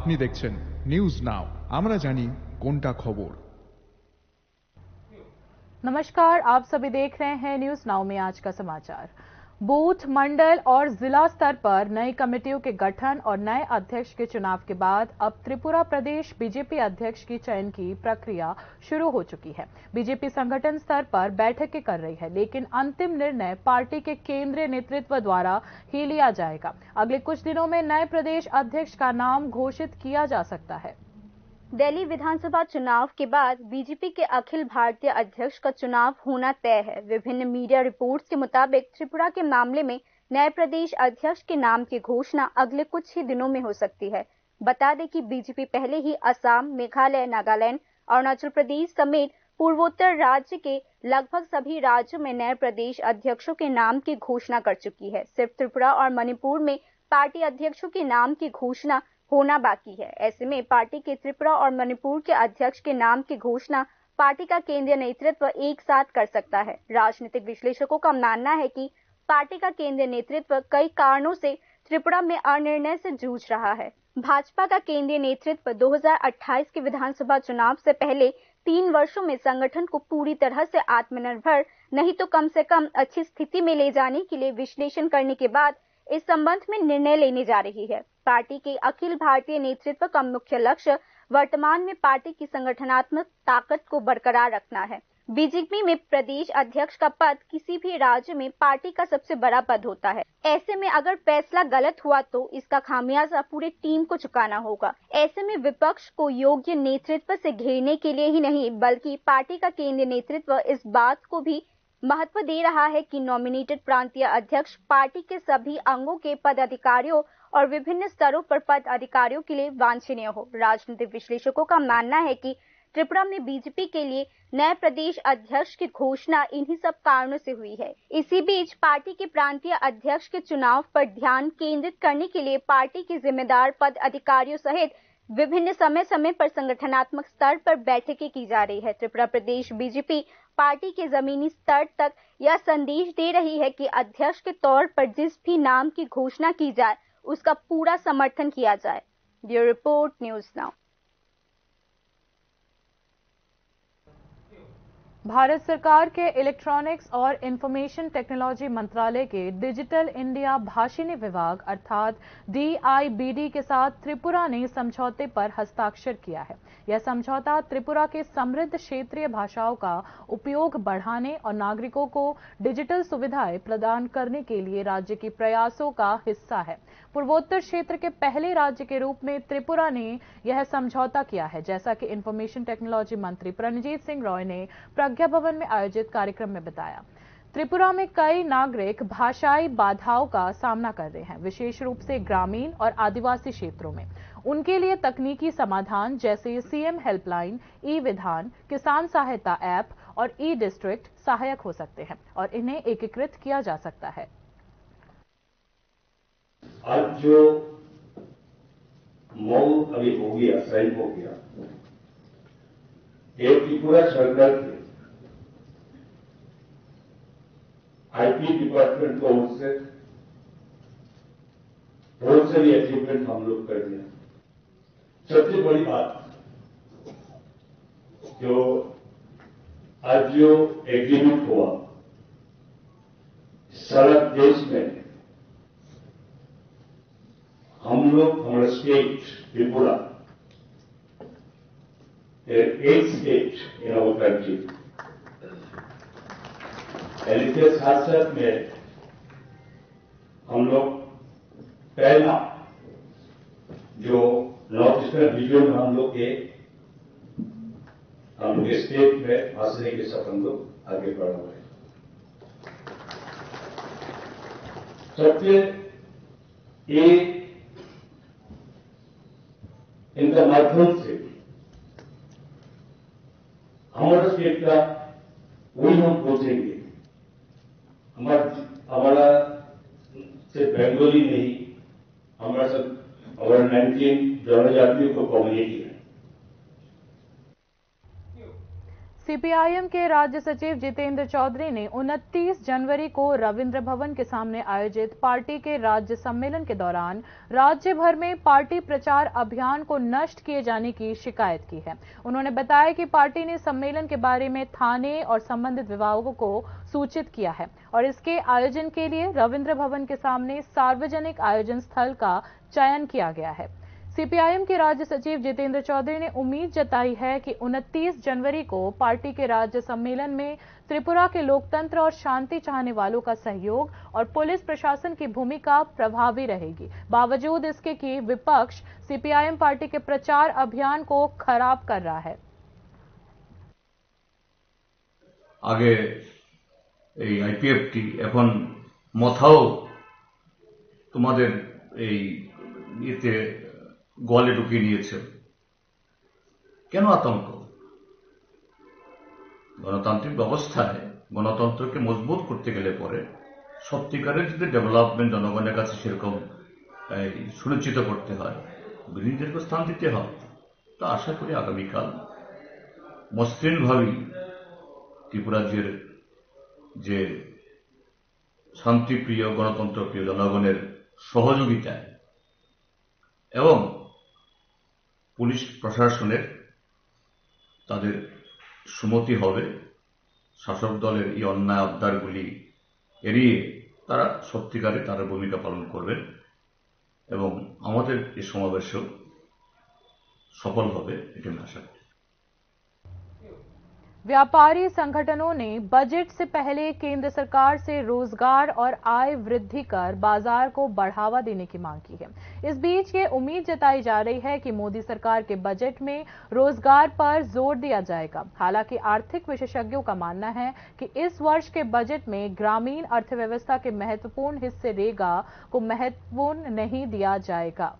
আপনি দেখছেন news now, আমরা জানি কোনটা खबर। नमस्कार, आप सभी देख रहे हैं न्यूज नाउ में आज का समाचार। बूथ, मंडल और जिला स्तर पर नई कमेटियों के गठन और नए अध्यक्ष के चुनाव के बाद अब त्रिपुरा प्रदेश बीजेपी अध्यक्ष की चयन की प्रक्रिया शुरू हो चुकी है। बीजेपी संगठन स्तर पर बैठकें कर रही है, लेकिन अंतिम निर्णय पार्टी के केंद्रीय नेतृत्व द्वारा ही लिया जाएगा। अगले कुछ दिनों में नए प्रदेश अध्यक्ष का नाम घोषित किया जा सकता है। दिल्ली विधानसभा चुनाव के बाद बीजेपी के अखिल भारतीय अध्यक्ष का चुनाव होना तय है। विभिन्न मीडिया रिपोर्ट्स के मुताबिक त्रिपुरा के मामले में नए प्रदेश अध्यक्ष के नाम की घोषणा अगले कुछ ही दिनों में हो सकती है। बता दें कि बीजेपी पहले ही असम, मेघालय, नागालैंड, अरुणाचल प्रदेश समेत पूर्वोत्तर राज्य के लगभग सभी राज्यों में नए प्रदेश अध्यक्षों के नाम की घोषणा कर चुकी है। सिर्फ त्रिपुरा और मणिपुर में पार्टी अध्यक्षों के नाम की घोषणा होना बाकी है। ऐसे में पार्टी के त्रिपुरा और मणिपुर के अध्यक्ष के नाम की घोषणा पार्टी का केंद्रीय नेतृत्व एक साथ कर सकता है। राजनीतिक विश्लेषकों का मानना है कि पार्टी का केंद्रीय नेतृत्व कई कारणों से त्रिपुरा में अनिर्णय से जूझ रहा है। भाजपा का केंद्रीय नेतृत्व 2028 के विधानसभा चुनाव से पहले 3 वर्षों में संगठन को पूरी तरह से आत्मनिर्भर नहीं तो कम से कम अच्छी स्थिति में ले जाने के लिए विश्लेषण करने के बाद इस संबंध में निर्णय लेने जा रही है। पार्टी के अखिल भारतीय नेतृत्व का मुख्य लक्ष्य वर्तमान में पार्टी की संगठनात्मक ताकत को बरकरार रखना है। बीजेपी में प्रदेश अध्यक्ष का पद किसी भी राज्य में पार्टी का सबसे बड़ा पद होता है। ऐसे में अगर फैसला गलत हुआ तो इसका खामियाजा पूरी टीम को चुकाना होगा। ऐसे में विपक्ष को योग्य नेतृत्व से घेरने के लिए ही नहीं बल्कि पार्टी का केंद्रीय नेतृत्व इस बात को भी महत्व दे रहा है कि नॉमिनेटेड प्रांतीय अध्यक्ष पार्टी के सभी अंगों के पदाधिकारियों और विभिन्न स्तरों पर पद अधिकारियों के लिए वांछनीय हो। राजनीतिक विश्लेषकों का मानना है कि त्रिपुरा में बीजेपी के लिए नए प्रदेश अध्यक्ष की घोषणा इन्हीं सब कारणों से हुई है। इसी बीच पार्टी के प्रांतीय अध्यक्ष के चुनाव पर ध्यान केंद्रित करने के लिए पार्टी के जिम्मेदार पद अधिकारियों सहित विभिन्न समय पर संगठनात्मक स्तर पर बैठकें की जा रही है। त्रिपुरा प्रदेश बीजेपी पार्टी के जमीनी स्तर तक यह संदेश दे रही है कि अध्यक्ष के तौर पर जिस भी नाम की घोषणा की जाए उसका पूरा समर्थन किया जाए। Bureau report, news now. Bharat सरकार के इलेक्ट्रॉनिक्स और इंफॉर्मेशन टेक्नोलॉजी मंत्रालय के डिजिटल इंडिया भाषिणी विभाग अर्थात DIBD के साथ त्रिपुरा ने समझौते पर हस्ताक्षर किया है। यह समझौता त्रिपुरा के समृद्ध क्षेत्रीय भाषाओं का उपयोग बढ़ाने और नागरिकों को डिजिटल सुविधाएं प्रदान करने के लिए राज्य के प्रयासों का हिस्सा है। पूर्वोत्तर क्षेत्र के पहले राज्य के रूप में त्रिपुरा ने यह समझौता किया है, जैसा कि इंफॉर्मेशन टेक्नोलॉजी मंत्री प्रणजीत सिंह रॉय ने प्रज्ञा भवन में आयोजित कार्यक्रम में बताया। त्रिपुरा में कई नागरिक भाषाई बाधाओं का सामना कर रहे हैं, विशेष रूप से ग्रामीण और आदिवासी क्षेत्रों में। उनके लिए तकनीकी समाधान जैसे CM हेल्पलाइन, ई-विधान, किसान सहायता ऐप और ई-डिस्ट्रिक्ट सहायक हो सकते हैं और इन्हें एकीकृत किया जा सकता है। आज जो मऊ अभी हो गया, साइन हो गया, ये त्रिपुरा सरकार के IT डिपार्टमेंट को ओर से बहुत सारी अचीवमेंट हम लोग कर दिया। सबसे बड़ी बात जो आज जो एग्रीमेंट हुआ सारा देश में हम लोग हमारा स्टेट त्रिपुरा एक स्टेट इन आवर कंट्री इसके साथ साथ में हम लोग पहला जो नॉर्थ ईस्टर्न रीजन में हम लोग के स्टेट में भाषण के साथ हम लोग आगे बढ़ा हुए हैं। सबसे इनका माध्यम से हमारा स्टेट का वही हम पूछेंगे। हमारा सिर्फ बंगाली नहीं, हमारा सब हमारा 19 जनजातियों को कम्युनिटी है। सीपीआईएम के राज्य सचिव जितेंद्र चौधरी ने 29 जनवरी को रविंद्र भवन के सामने आयोजित पार्टी के राज्य सम्मेलन के दौरान राज्य भर में पार्टी प्रचार अभियान को नष्ट किए जाने की शिकायत की है। उन्होंने बताया कि पार्टी ने सम्मेलन के बारे में थाने और संबंधित विभागों को सूचित किया है और इसके आयोजन के लिए रविंद्र भवन के सामने सार्वजनिक आयोजन स्थल का चयन किया गया है। सीपीआईएम के राज्य सचिव जितेंद्र चौधरी ने उम्मीद जताई है कि 29 जनवरी को पार्टी के राज्य सम्मेलन में त्रिपुरा के लोकतंत्र और शांति चाहने वालों का सहयोग और पुलिस प्रशासन की भूमिका प्रभावी रहेगी। बावजूद इसके कि विपक्ष सीपीआईएम पार्टी के प्रचार अभियान को खराब कर रहा है। आगे आईपीएफटी এখন মাথাও তোমাদের এই ইতে গোয়ালে ঢুকিয়ে নিয়েছে। কেন আতঙ্ক? গণতান্ত্রিক ব্যবস্থায় গণতন্ত্রকে মজবুত করতে গেলে পরে সত্যিকারের যদি ডেভেলপমেন্ট জনগণের কাছে সেরকম সুনিশ্চিত করতে হয়, বিরোধীদেরকে স্থান দিতে হয়। তো আশা করি আগামীকাল মসৃণভাবেই ত্রিপুরাজ্যের যে শান্তিপ্রিয় গণতন্ত্রপ্রিয় জনগণের সহযোগিতায় এবং পুলিশ প্রশাসনের তাদের সুমতি হবে, শাসক দলের এই অন্যায় আবদারগুলি এড়িয়ে তারা সত্যিকারে তাদের ভূমিকা পালন করবেন এবং আমাদের এই সমাবেশও সফল হবে এটি আমি আশা করি। व्यापारी संगठनों ने बजट से पहले केंद्र सरकार से रोजगार और आय वृद्धि कर बाजार को बढ़ावा देने की मांग की है। इस बीच ये उम्मीद जताई जा रही है कि मोदी सरकार के बजट में रोजगार पर जोर दिया जाएगा। हालांकि आर्थिक विशेषज्ञों का मानना है कि इस वर्ष के बजट में ग्रामीण अर्थव्यवस्था के महत्वपूर्ण हिस्से रेगा को महत्वपूर्ण नहीं दिया जाएगा।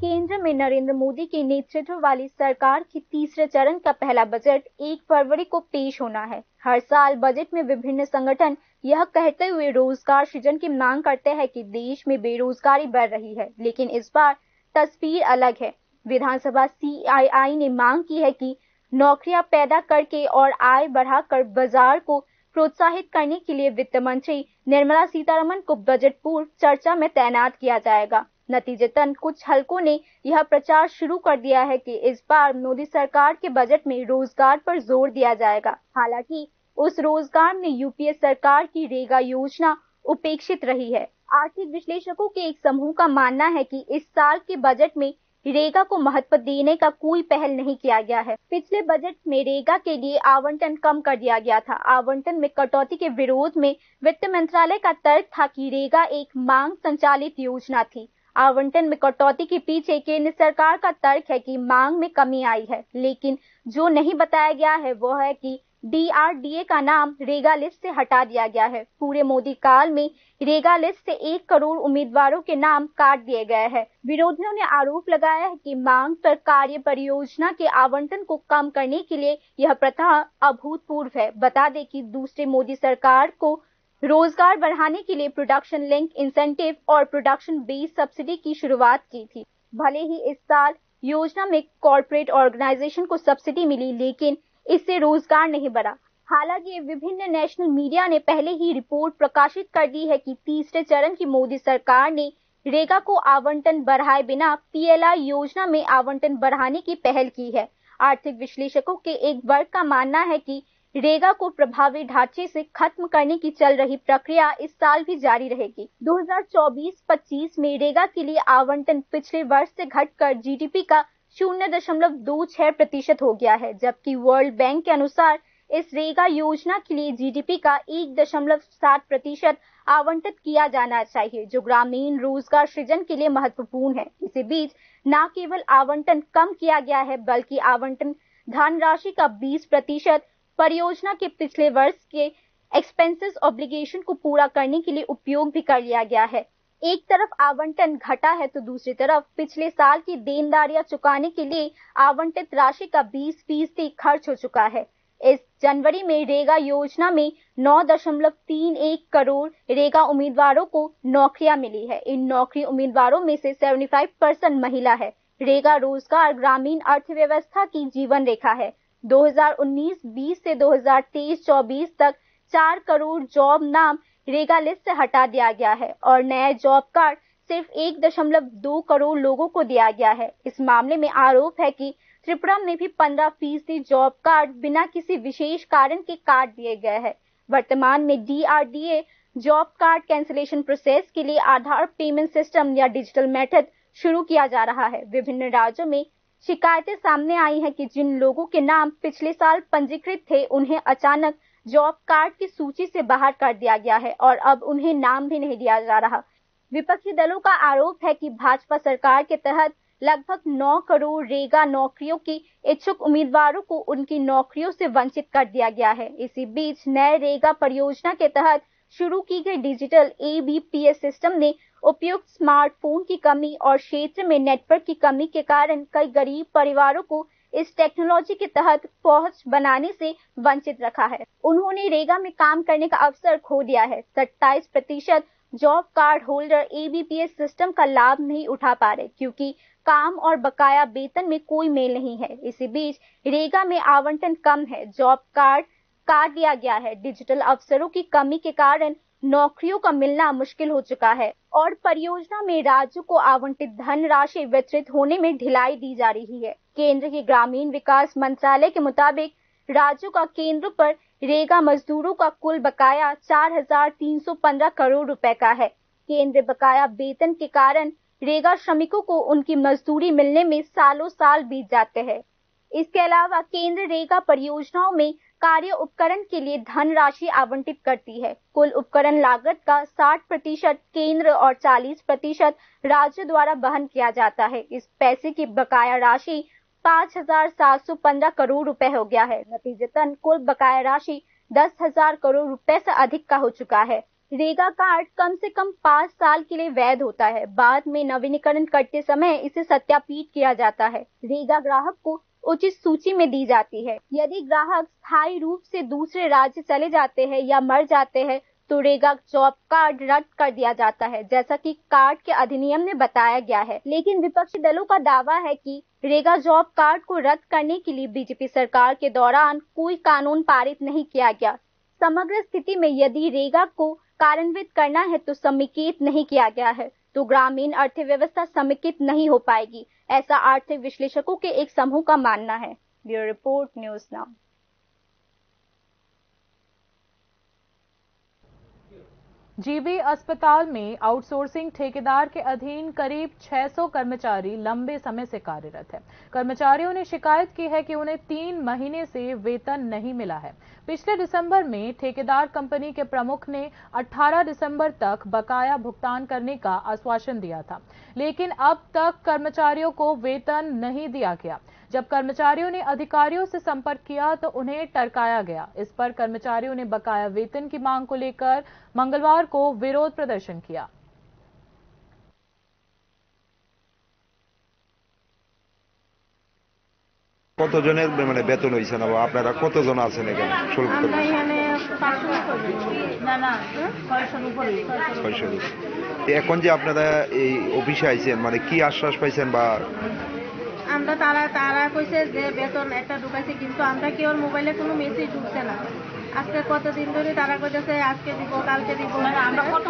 केंद्र में नरेंद्र मोदी के नेतृत्व वाली सरकार की तीसरे चरण का पहला बजट 1 फरवरी को पेश होना है। हर साल बजट में विभिन्न संगठन यह कहते हुए रोजगार सृजन की मांग करते हैं कि देश में बेरोजगारी बढ़ रही है, लेकिन इस बार तस्वीर अलग है। विधानसभा सीआईआई ने मांग की है कि नौकरियां पैदा करके और आय बढ़ाकर बाजार को प्रोत्साहित करने के लिए वित्त मंत्री निर्मला सीतारमण को बजट पूर्व चर्चा में तैनात किया जाएगा। नतीजतन कुछ हलकों ने यह प्रचार शुरू कर दिया है कि इस बार मोदी सरकार के बजट में रोजगार पर जोर दिया जाएगा। हालांकि उस रोजगार में यूपीए सरकार की रेगा योजना उपेक्षित रही है। आर्थिक विश्लेषकों के एक समूह का मानना है कि इस साल के बजट में रेगा को महत्व देने का कोई पहल नहीं किया गया है। पिछले बजट में रेगा के लिए आवंटन कम कर दिया गया था। आवंटन में कटौती के विरोध में वित्त मंत्रालय का तर्क था कि रेगा एक मांग संचालित योजना थी। आवंटन में कटौती के पीछे केंद्र सरकार का तर्क है कि मांग में कमी आई है, लेकिन जो नहीं बताया गया है वह है कि डीआरडीए का नाम रेगा लिस्ट से हटा दिया गया है। पूरे मोदी काल में रेगा लिस्ट से 1 करोड़ उम्मीदवारों के नाम काट दिए गए हैं। विरोधियों ने आरोप लगाया है कि मांग पर कार्य परियोजना के आवंटन को कम करने के लिए यह प्रथा अभूतपूर्व है। बता दें कि दूसरे मोदी सरकार को रोजगार बढ़ाने के लिए प्रोडक्शन लिंक इंसेंटिव और प्रोडक्शन बेस्ड सब्सिडी की शुरुआत की थी। भले ही इस साल योजना में कॉर्पोरेट ऑर्गेनाइजेशन को सब्सिडी मिली, लेकिन इससे रोजगार नहीं बढ़ा। हालांकि विभिन्न नेशनल मीडिया ने पहले ही रिपोर्ट प्रकाशित कर दी है कि तीसरे चरण की मोदी सरकार ने रेगा को आवंटन बढ़ाए बिना पीएलआई योजना में आवंटन बढ़ाने की पहल की है। आर्थिक विश्लेषकों के एक वर्ग का मानना है कि रेगा को प्रभावी ढांचे से खत्म करने की चल रही प्रक्रिया इस साल भी जारी रहेगी। 2024-25 में रेगा के लिए आवंटन पिछले वर्ष से घटकर जीडीपी का 0.26% हो गया है, जबकि वर्ल्ड बैंक के अनुसार इस रेगा योजना के लिए जीडीपी का 1.7% आवंटित किया जाना चाहिए, जो ग्रामीण रोजगार सृजन के लिए महत्वपूर्ण है। इसी बीच न केवल आवंटन कम किया गया है, बल्कि आवंटन धनराशि का 20% परियोजना के पिछले वर्ष के एक्सपेंसेस ऑब्लिगेशन को पूरा करने के लिए उपयोग भी कर लिया गया है। एक तरफ आवंटन घटा है तो दूसरी तरफ पिछले साल की देनदारियां चुकाने के लिए आवंटित राशि का 20% खर्च हो चुका है। इस जनवरी में रेगा योजना में 9.31 करोड़ रेगा उम्मीदवारों को नौकरियां मिली है। इन नौकरी उम्मीदवारों में से 75% महिला है। रेगा रोजगार ग्रामीण अर्थव्यवस्था की जीवन रेखा है। 2019-20 से 2023-24 तक 4 करोड़ जॉब नाम रेगा लिस्ट से हटा दिया गया है और नए जॉब कार्ड सिर्फ 1.2 करोड़ लोगों को दिया गया है। इस मामले में आरोप है कि त्रिपुरा में भी 15% जॉब कार्ड बिना किसी विशेष कारण के काट दिए गए हैं। वर्तमान में DRDA job card cancellation process के लिए आधार पेमेंट सिस्टम या डिजिटल मेथड शुरू किया जा रहा है। विभिन्न राज्यों में शिकायतें सामने आई हैं कि जिन लोगों के नाम पिछले साल पंजीकृत थे उन्हें अचानक जॉब कार्ड की सूची से बाहर कर दिया गया है और अब उन्हें नाम भी नहीं दिया जा रहा। विपक्षी दलों का आरोप है कि भाजपा सरकार के तहत लगभग 9 करोड़ रेगा नौकरियों की इच्छुक उम्मीदवारों को उनकी नौकरियों से वंचित कर दिया गया है। इसी बीच नए रेगा परियोजना के तहत शुरू की गई डिजिटल ABPS सिस्टम ने उपयुक्त स्मार्टफोन की कमी और क्षेत्र में नेटवर्क की कमी के कारण कई गरीब परिवारों को इस टेक्नोलॉजी के तहत पहुंच बनाने से वंचित रखा है। उन्होंने रेगा में काम करने का अवसर खो दिया है। 27% job card holder ABPS system का लाभ नहीं उठा पा रहे क्योंकि काम और बकाया वेतन में कोई मेल नहीं है। इसी बीच रेगा में आवंटन कम है, जॉब कार्ड काट दिया गया है। डिजिटल अवसरों की कमी के कारण नौकरियों का मिलना मुश्किल हो चुका है और परियोजना में राज्यों को आवंटित धनराशि वितरित होने में ढिलाई दी जा रही है। केंद्र के ग्रामीण विकास मंत्रालय के मुताबिक राज्यों का केंद्र पर रेगा मजदूरों का कुल बकाया 4,315 करोड़ रुपए का है। केंद्र बकाया वेतन के कारण रेगा श्रमिकों को उनकी मजदूरी मिलने में सालों साल बीत जाते हैं। इसके अलावा केंद्र रेगा परियोजनाओं में कार्य उपकरण के लिए धनराशि आवंटित करती है। कुल उपकरण लागत का 60% केंद्र और 40% राज्य द्वारा वहन किया जाता है। इस पैसे की बकाया राशि 5,715 करोड़ रुपए हो गया है। नतीजतन कुल बकाया राशि 10,000 करोड़ रुपए से अधिक का हो चुका है। रेगा कार्ड कम से कम 5 साल के लिए वैध होता है। बाद में नवीनीकरण करते समय इसे सत्यापित किया जाता है। रेगा ग्राहक को उचित सूची में दी जाती है। यदि ग्राहक स्थायी रूप से दूसरे राज्य चले जाते हैं या मर जाते हैं तो रेगा जॉब कार्ड रद्द कर दिया जाता है, जैसा कि कार्ड के अधिनियम में बताया गया है। लेकिन विपक्षी दलों का दावा है कि रेगा जॉब कार्ड को रद्द करने के लिए बीजेपी सरकार के दौरान कोई कानून पारित नहीं किया गया। समग्र स्थिति में यदि रेगा को कार्यान्वित करना है तो समेकित नहीं किया गया है तो ग्रामीण अर्थव्यवस्था समेकित नहीं हो पाएगी, ऐसा आर्थिक विश्लेषकों के एक समूह का मानना है। Bureau report, news now. GB अस्पताल में आउटसोर्सिंग ठेकेदार के अधीन करीब 600 कर्मचारी लंबे समय से कार्यरत है। कर्मचारियों ने शिकायत की है कि उन्हें 3 महीने से वेतन नहीं मिला है। पिछले दिसंबर में ठेकेदार कंपनी के प्रमुख ने 18 दिसंबर तक बकाया भुगतान करने का आश्वासन दिया था, लेकिन अब तक कर्मचारियों को वेतन नहीं दिया गया। जब कर्मचारियों ने अधिकारियों से संपर्क किया तो उन्हें टरकाया गया। इस पर कर्मचारियों ने बकाया वेतन की मांग को लेकर मंगलवार को विरोध प्रदर्शन किया। কতজনের মানে বেতন হইছে না আপনারা কতজন আছেন এখানে শুল্ক আমরা এখানে 500 না না 600 উপরে 600 এখন যে আপনারা এই অফিসে আইছেন মানে কি আশ্বাস পাইছেন বা আমরা তারা কইছে যে বেতন একটা ঢুকাইছে কিন্তু আমরা কি ওর মোবাইলে কোনো মেসেজ ঢুকছে না। আজকে কতদিন ধরে তারা কইছে আজকে দিব কালকে দিব আমরা কত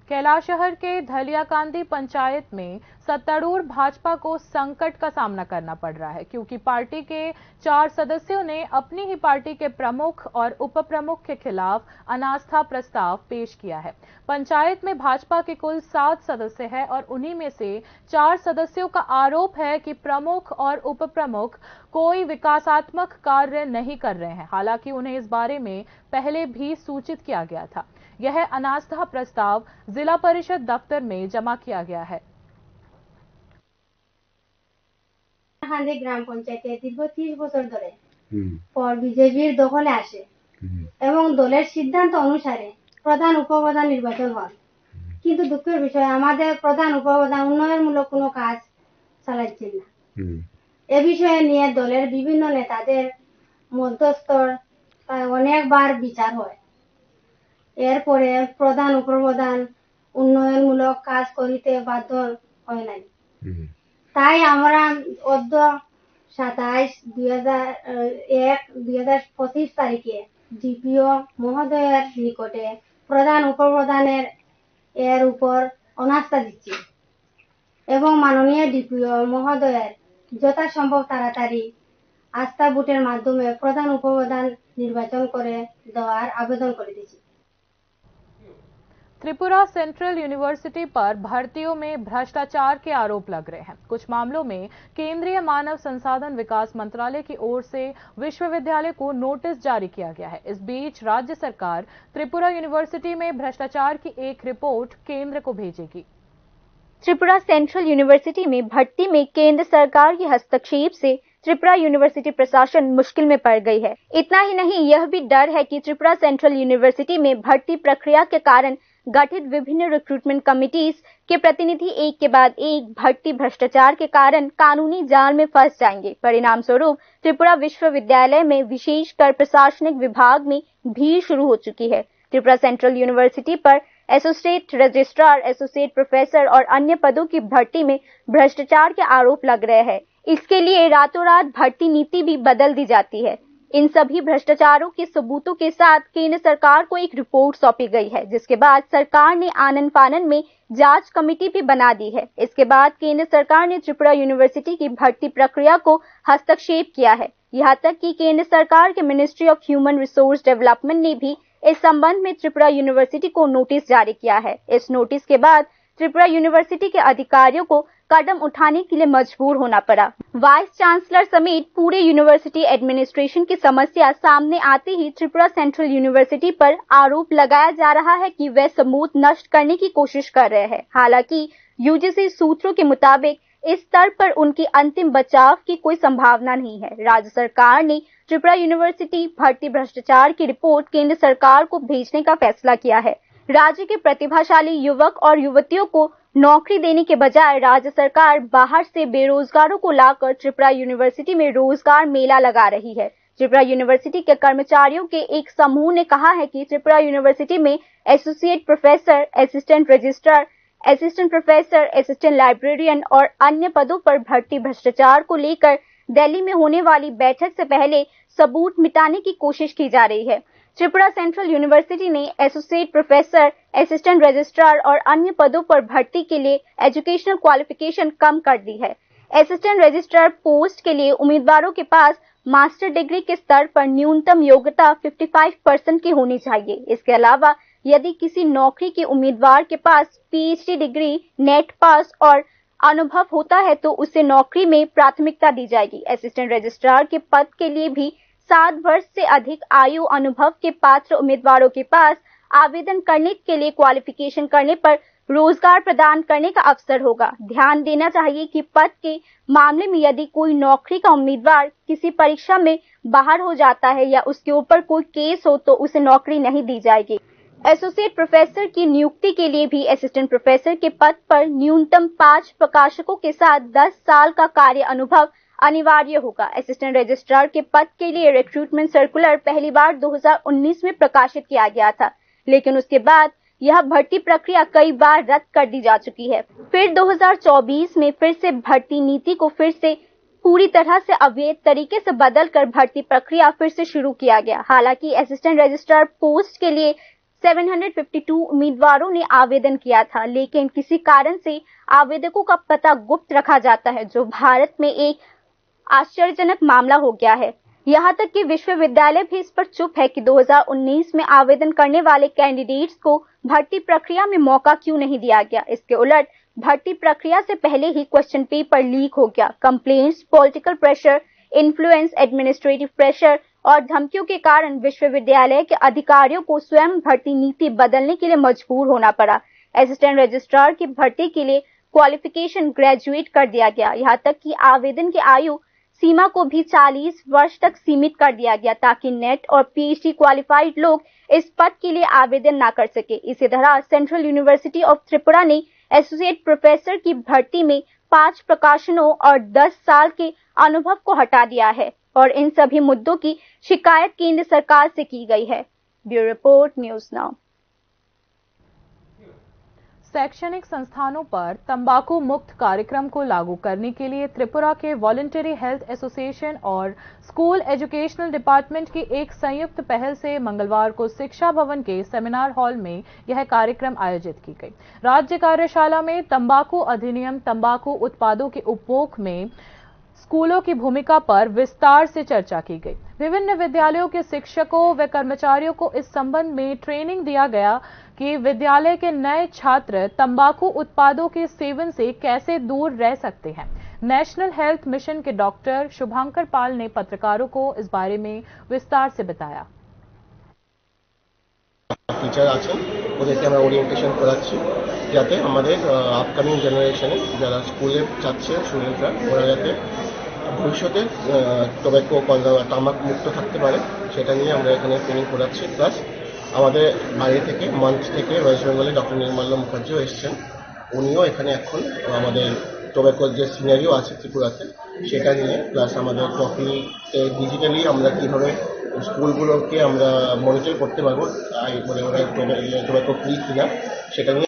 कैलाश शहर के धलियाकांदी पंचायत में सत्तारूढ़ भाजपा को संकट का सामना करना पड़ रहा है क्योंकि पार्टी के 4 सदस्यों ने अपनी ही पार्टी के प्रमुख और उप प्रमुख के खिलाफ अनास्था प्रस्ताव पेश किया है। पंचायत में भाजपा के कुल 7 सदस्य हैं और उन्हीं में से 4 सदस्यों का आरोप है कि प्रमुख और उप प्रमुख कोई विकासात्मक कार्य नहीं कर रहे हैं। हालांकि उन्हें इस बारे में पहले भी सूचित किया गया था। यह अनास्था प्रस्ताव जिला परिषद दफ्तर में जमा किया गया है। গ্রাম পঞ্চায়েতে দীর্ঘ 30 বছর ধরে পর বিজেপির দখলে আসে এবং দলের সিদ্ধান্ত অনুসারে প্রধান উপপ্রধান নির্বাচন হয়। কিন্তু দুঃখের বিষয় আমাদের প্রধান উপপ্রধান উন্নয়নমূলক কোনো কাজ চালাচ্ছেন না। এ বিষয়ে নিয়ে দলের বিভিন্ন নেতাদের মধ্যস্থর অনেকবার বিচার হয়। এরপরে প্রধান উপপ্রধান উন্নয়নমূলক কাজ করিতে বাধ্য হয় নাই। তাই আমরা অদ্য 27/1/2025 তারিখে ডিপিও মহোদয়ের নিকটে প্রধান উপপ্রধানের এর উপর অনাস্থা দিচ্ছি এবং মাননীয় ডিপিও মহোদয়ের যথাসম্ভব তাড়াতাড়ি আস্থা ভোটের মাধ্যমে প্রধান উপপ্রধান নির্বাচন করে দেওয়ার আবেদন করে দিচ্ছি। त्रिपुरा सेंट्रल यूनिवर्सिटी पर भर्तियों में भ्रष्टाचार के आरोप लग रहे हैं। कुछ मामलों में केंद्रीय मानव संसाधन विकास मंत्रालय की ओर से विश्वविद्यालय को नोटिस जारी किया गया है। इस बीच राज्य सरकार त्रिपुरा यूनिवर्सिटी में भ्रष्टाचार की एक रिपोर्ट केंद्र को भेजेगी। त्रिपुरा सेंट्रल यूनिवर्सिटी में भर्ती में केंद्र सरकार के हस्तक्षेप से त्रिपुरा यूनिवर्सिटी प्रशासन मुश्किल में पड़ गई है। इतना ही नहीं, यह भी डर है कि त्रिपुरा सेंट्रल यूनिवर्सिटी में भर्ती प्रक्रिया के कारण गठित विभिन्न रिक्रूटमेंट कमिटीज के प्रतिनिधि एक के बाद एक भर्ती भ्रष्टाचार के कारण कानूनी जाल में फंस जाएंगे। परिणाम स्वरूप त्रिपुरा विश्वविद्यालय में विशेषकर प्रशासनिक विभाग में भीड़ शुरू हो चुकी है। त्रिपुरा सेंट्रल यूनिवर्सिटी पर एसोसिएट रजिस्ट्रार, एसोसिएट प्रोफेसर और अन्य पदों की भर्ती में भ्रष्टाचार के आरोप लग रहे हैं। इसके लिए रातों रात भर्ती नीति भी बदल दी जाती है। इन सभी भ्रष्टाचारों के सबूतों के साथ केंद्र सरकार को एक रिपोर्ट सौंपी गई है, जिसके बाद सरकार ने आनन फानन में जांच कमेटी भी बना दी है। इसके बाद केंद्र सरकार ने त्रिपुरा यूनिवर्सिटी की भर्ती प्रक्रिया को हस्तक्षेप किया है। यहाँ तक कि केंद्र सरकार के ministry of human resource development ने भी इस संबंध में त्रिपुरा यूनिवर्सिटी को नोटिस जारी किया है। इस नोटिस के बाद त्रिपुरा यूनिवर्सिटी के अधिकारियों को कदम उठाने के लिए मजबूर होना पड़ा। वाइस चांसलर समेत पूरे यूनिवर्सिटी एडमिनिस्ट्रेशन की समस्या सामने आते ही त्रिपुरा सेंट्रल यूनिवर्सिटी पर आरोप लगाया जा रहा है कि वे सबूत नष्ट करने की कोशिश कर रहे हैं। हालांकि यूजीसी सूत्रों के मुताबिक इस स्तर पर उनकी अंतिम बचाव की कोई संभावना नहीं है। राज्य सरकार ने त्रिपुरा यूनिवर्सिटी भर्ती भ्रष्टाचार की रिपोर्ट केंद्र सरकार को भेजने का फैसला किया है। राज्य के प्रतिभाशाली युवक और युवतियों को नौकरी देने के बजाय राज्य सरकार बाहर से बेरोजगारों को लाकर त्रिपुरा यूनिवर्सिटी में रोजगार मेला लगा रही है। त्रिपुरा यूनिवर्सिटी के कर्मचारियों के एक समूह ने कहा है कि त्रिपुरा यूनिवर्सिटी में associate professor, assistant registrar, assistant professor, assistant librarian और अन्य पदों पर भर्ती भ्रष्टाचार को लेकर दिल्ली में होने वाली बैठक से पहले सबूत मिटाने की कोशिश की जा रही है। त्रिपुरा सेंट्रल यूनिवर्सिटी ने एसोसिएट प्रोफेसर, असिस्टेंट रजिस्ट्रार और अन्य पदों पर भर्ती के लिए एजुकेशनल क्वालिफिकेशन कम कर दी है। असिस्टेंट रजिस्ट्रार पोस्ट के लिए उम्मीदवारों के पास मास्टर डिग्री के स्तर पर न्यूनतम योग्यता 55% की होनी चाहिए। इसके अलावा यदि किसी नौकरी के उम्मीदवार के पास पीएचडी डिग्री, नेट पास और अनुभव होता है तो उसे नौकरी में प्राथमिकता दी जाएगी। असिस्टेंट रजिस्ट्रार के पद के लिए भी 7 वर्ष से अधिक आयु अनुभव के पात्र उम्मीदवारों के पास आवेदन करने के लिए क्वालिफिकेशन करने पर रोजगार प्रदान करने का अवसर होगा। ध्यान देना चाहिए कि पद के मामले में यदि कोई नौकरी का उम्मीदवार किसी परीक्षा में बाहर हो जाता है या उसके ऊपर कोई केस हो तो उसे नौकरी नहीं दी जाएगी। एसोसिएट प्रोफेसर की नियुक्ति के लिए भी असिस्टेंट प्रोफेसर के पद पर न्यूनतम 5 प्रकाशकों के साथ 10 साल का कार्य अनुभव अनिवार्य होगा। असिस्टेंट रजिस्ट्रार के पद के लिए रिक्रूटमेंट सर्कुलर पहली बार 2019 में प्रकाशित किया गया था, लेकिन उसके बाद यह भर्ती प्रक्रिया कई बार रद्द कर दी जा चुकी है। फिर 2024 में फिर से भर्ती नीति को फिर से पूरी तरह से अवैध तरीके से बदलकर भर्ती प्रक्रिया फिर से शुरू किया गया। हालांकि असिस्टेंट रजिस्ट्रार पोस्ट के लिए 752 उम्मीदवारों ने आवेदन किया था, लेकिन किसी कारण से आवेदकों का पता गुप्त रखा जाता है, जो भारत में एक आश्चर्यजनक मामला हो गया है। यहाँ तक कि विश्वविद्यालय भी इस पर चुप है कि 2019 में आवेदन करने वाले कैंडिडेट्स को भर्ती प्रक्रिया में मौका क्यों नहीं दिया गया। इसके उलट भर्ती प्रक्रिया से पहले ही क्वेश्चन पेपर लीक हो गया। Complaints, political pressure, influence, administrative pressure और धमकियों के कारण विश्वविद्यालय के अधिकारियों को स्वयं भर्ती नीति बदलने के लिए मजबूर होना पड़ा। असिस्टेंट रजिस्ट्रार की भर्ती के लिए क्वालिफिकेशन ग्रेजुएट कर दिया गया। यहाँ तक कि आवेदन की आयु सीमा को भी 40 वर्ष तक सीमित कर दिया गया, ताकि नेट और पीएचडी क्वालिफाइड लोग इस पद के लिए आवेदन न कर सके। इसी तरह सेंट्रल यूनिवर्सिटी ऑफ त्रिपुरा ने एसोसिएट प्रोफेसर की भर्ती में 5 प्रकाशनों और 10 साल के अनुभव को हटा दिया है और इन सभी मुद्दों की शिकायत केंद्र सरकार से की गई है। Bureau report, news now. शैक्षणिक संस्थानों पर तंबाकू मुक्त कार्यक्रम को लागू करने के लिए त्रिपुरा के वॉलंटरी हेल्थ एसोसिएशन और स्कूल एजुकेशनल डिपार्टमेंट की एक संयुक्त पहल से मंगलवार को शिक्षा भवन के सेमिनार हॉल में यह कार्यक्रम आयोजित की गई। राज्य कार्यशाला में तंबाकू अधिनियम, तंबाकू उत्पादों के उपभोग में स्कूलों की भूमिका पर विस्तार से चर्चा की गई। विभिन्न विद्यालयों के शिक्षकों व कर्मचारियों को इस संबंध में ट्रेनिंग दिया गया कि विद्यालय के नए छात्र तंबाकू उत्पादों के सेवन से कैसे दूर रह सकते हैं। नेशनल हेल्थ मिशन के डॉक्टर शुभांकर पाल ने पत्रकारों को इस बारे में विस्तार से बताया। टीचर आছেন ওদেরকে আমরা ওরিয়েন্টেশন করাচ্ছি যাতে আমাদের আপকামিং জেনারেশনে যারা স্কুলে যাচ্ছে স্টুডেন্টরা ওরা যাতে ভবিষ্যতে টোব্যাকো তামাক মুক্ত থাকতে পারে সেটা নিয়ে আমরা এখানে ট্রেনিং করাচ্ছি। প্লাস আমাদের বাইরে থেকে মঞ্চ থেকে ওয়েস্ট বেঙ্গলে ডক্টর নির্মল্য মুখার্জিও এসছেন, উনিও এখানে এখন আমাদের টোব্যাকোর যে সিনারিও আছে ত্রিপুরাতে সেটা নিয়ে, প্লাস আমাদের ট্রফিতে ডিজিটালি আমরা কীভাবে স্কুলগুলোকে আমরা মনিটর করতে পারবো মানে ওরা টোব্যাকো ফ্রি কিনা সেটা নিয়ে।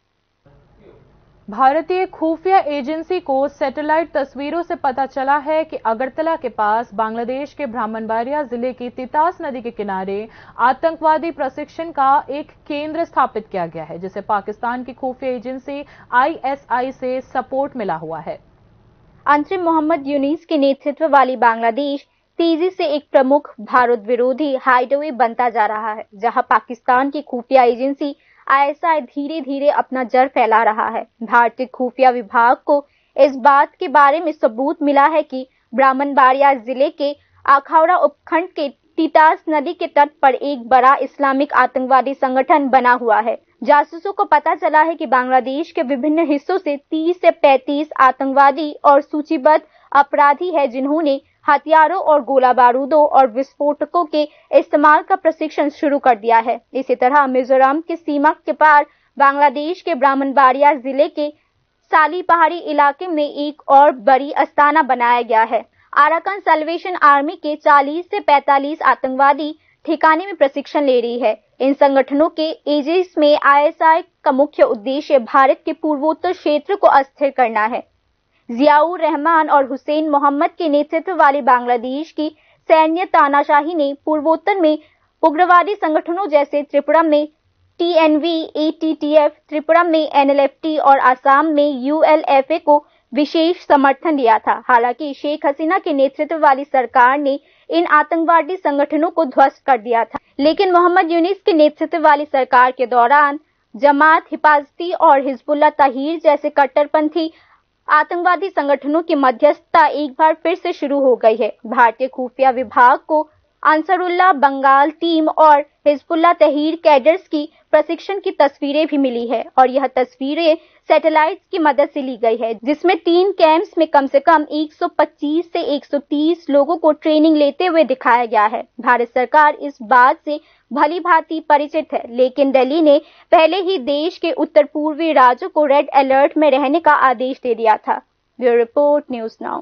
भारतीय खुफिया एजेंसी को सैटेलाइट तस्वीरों से पता चला है कि अगरतला के पास बांग्लादेश के ब्राह्मणबाड़िया जिले की तितास नदी के किनारे आतंकवादी प्रशिक्षण का एक केंद्र स्थापित किया गया है, जिसे पाकिस्तान की खुफिया एजेंसी ISI से सपोर्ट मिला हुआ है। अंतरिम मोहम्मद यूनिस के नेतृत्व वाली बांग्लादेश तेजी से एक प्रमुख भारत विरोधी हाइडवे बनता जा रहा है, जहां पाकिस्तान की खुफिया एजेंसी ISI धीरे धीरे अपना जड़ फैला रहा है। भारतीय खुफिया विभाग को इस बात के बारे में सबूत मिला है कि ब्राह्मणबाड़िया जिले के अखाउड़ा उपखंड के तितास नदी के तट पर एक बड़ा इस्लामिक आतंकवादी संगठन बना हुआ है। जासूसों को पता चला है कि बांग्लादेश के विभिन्न हिस्सों से 30 से 35 आतंकवादी और सूचीबद्ध अपराधी हैं, जिन्होंने हथियारों और गोला बारूदों और विस्फोटकों के इस्तेमाल का प्रशिक्षण शुरू कर दिया है। इसी तरह मिजोरम की सीमा के पार बांग्लादेश के ब्राह्मणबाड़िया जिले के साली पहाड़ी इलाके में एक और बड़ी आस्थाना बनाया गया है। अराकान सल्वेशन आर्मी के 40 से 45 आतंकवादी ठिकाने में प्रशिक्षण ले रही है। इन संगठनों के एजेंस में ISI का मुख्य उद्देश्य भारत के पूर्वोत्तर क्षेत्र को अस्थिर करना है। जियाउर रहमान और हुसैन मोहम्मद के नेतृत्व वाली बांग्लादेश की सैन्य तानाशाही ने पूर्वोत्तर में उग्रवादी संगठनों जैसे त्रिपुरा में TNV, ATTF, त्रिपुरा में NLFT और आसाम में ULFA को विशेष समर्थन दिया था। हालांकि शेख हसीना के नेतृत्व वाली सरकार ने इन आतंकवादी संगठनों को ध्वस्त कर दिया था, लेकिन मोहम्मद यूनिस के नेतृत्व वाली सरकार के दौरान जमात हिफाजती और हिजबुल्लाह तहीर जैसे कट्टरपंथी आतंकवादी संगठनों की मध्यस्थता एक बार फिर से शुरू हो गई है। भारतीय खुफिया विभाग को अंसरुल्लाह बंगाल टीम और हिजबुल्लाह तहीर कैडर्स की प्रशिक्षण की तस्वीरें भी मिली है, और यह तस्वीरें सैटेलाइट की मदद से ली गई है, जिसमें 3 कैंप्स में कम से कम 125 से 130 लोगों को ट्रेनिंग लेते हुए दिखाया गया है। भारत सरकार इस बात से भली भांति परिचित है, लेकिन दिल्ली ने पहले ही देश के उत्तर पूर्वी राज्यों को रेड अलर्ट में रहने का आदेश दे दिया था। Bureau report, news now.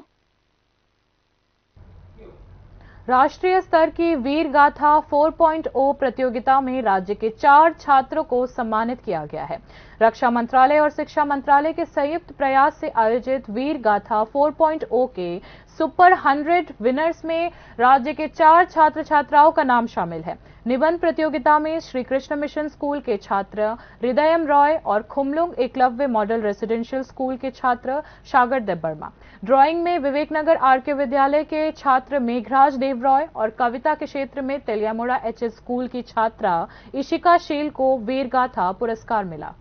राष्ट्रीय स्तर की वीर गाथा 4.0 प्रतियोगिता में राज्य के 4 छात्रों को सम्मानित किया गया है। रक्षा मंत्रालय और शिक्षा मंत्रालय के संयुक्त प्रयास से आयोजित वीर गाथा 4.0 के सुपर 100 विनर्स में राज्य के 4 छात्र छात्राओं का नाम शामिल है। निबंध प्रतियोगिता में श्री कृष्ण मिशन स्कूल के छात्र हृदयम रॉय और Khumlung Eklavya model residential school के छात्र सागर देवर्मा, ड्राइंग में विवेकनगर RK विद्यालय के छात्र मेघराज देव रॉय और कविता के क्षेत्र में तेलियामुड़ा HS स्कूल की छात्रा इशिका शील को वीर गाथा पुरस्कार मिला।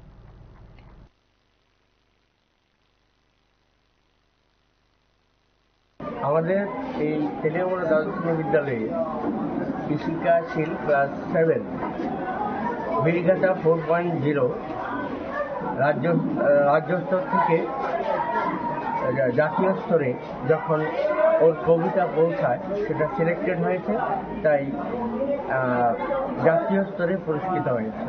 আমাদের এই তেলিয়ামুড়া দ্বাদশ বিদ্যালয়ে ইশিকা শীল ক্লাস 7 বীরগাথা 4.0 রাজ্য স্তর থেকে জাতীয় স্তরে যখন ওর কবিতা পৌঁছায় সেটা সিলেক্টেড হয়েছে, তাই জাতীয় স্তরে পুরস্কৃত হয়েছে।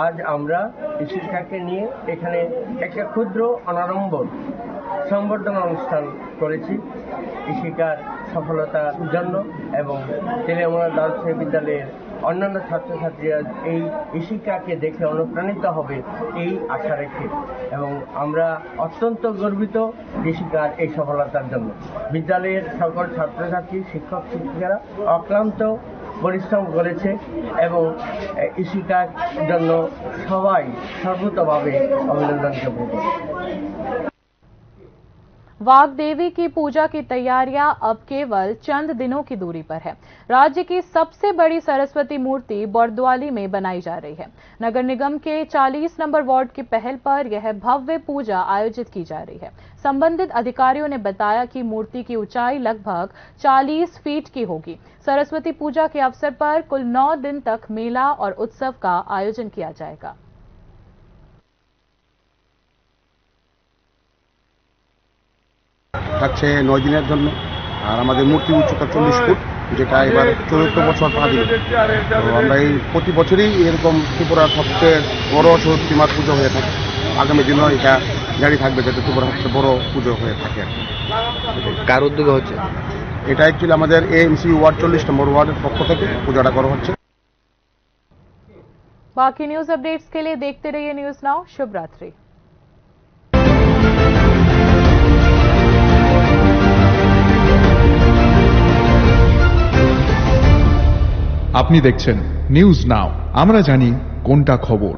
আজ আমরা ইশিকাকে নিয়ে এখানে একটা ক্ষুদ্র অনাড়ম্বর সংবর্ধনা অনুষ্ঠান করেছি ইশিকার সফলতার জন্য এবং তেলিয়ামুড়া দ্বাদশ বিদ্যালয়ের অন্যান্য ছাত্রছাত্রীরা এই ইশিকাকে দেখে অনুপ্রাণিত হবে এই আশা রেখে, এবং আমরা অত্যন্ত গর্বিত ইশিকার এই সফলতার জন্য। বিদ্যালয়ের সকল ছাত্রছাত্রী, শিক্ষক শিক্ষিকারা অক্লান্ত পরিশ্রম করেছে এবং ইশিকার জন্য সবাই সর্বতভাবে অভিनंदन জ্ঞাপন করে। वाग देवी की पूजा की तैयारियां अब केवल चंद दिनों की दूरी पर है। राज्य की सबसे बड़ी सरस्वती मूर्ति बरदवाली में बनाई जा रही है। नगर निगम के 40 नंबर वार्ड की पहल पर यह भव्य पूजा आयोजित की जा रही है। संबंधित अधिकारियों ने बताया कि मूर्ति की ऊंचाई लगभग 40 फीट की होगी। सरस्वती पूजा के अवसर पर कुल 9 दिन तक मेला और उत्सव का आयोजन किया जाएगा। থাকছে 9 দিনের জন্য। আর আমাদের মূর্তি উচ্চতা 40 ফুট, যেটা এবার চতুর্থ বছর পা দিল। তো আমরা এই প্রতি বছরই এরকম ত্রিপুরার সবচেয়ে বড় সরস্বতী মার পুজো হয়ে থাকে। আগামী দিনও এটা জারি থাকবে, যাতে ত্রিপুরার সবচেয়ে বড় পুজো হয়ে থাকে। কার উদ্যোগে হচ্ছে এটা? অ্যাকচুয়ালি আমাদের এএমসি ওয়ার্ড 40 নম্বর ওয়ার্ডের পক্ষ থেকে পূজাটা করা হচ্ছে। बाकी न्यूज अपडेट्स के लिए देखते रहिए न्यूज नाउ। शुभ रात्रि। আপনি দেখছেন নিউজ নাও, আমরা জানি কোনটা খবর।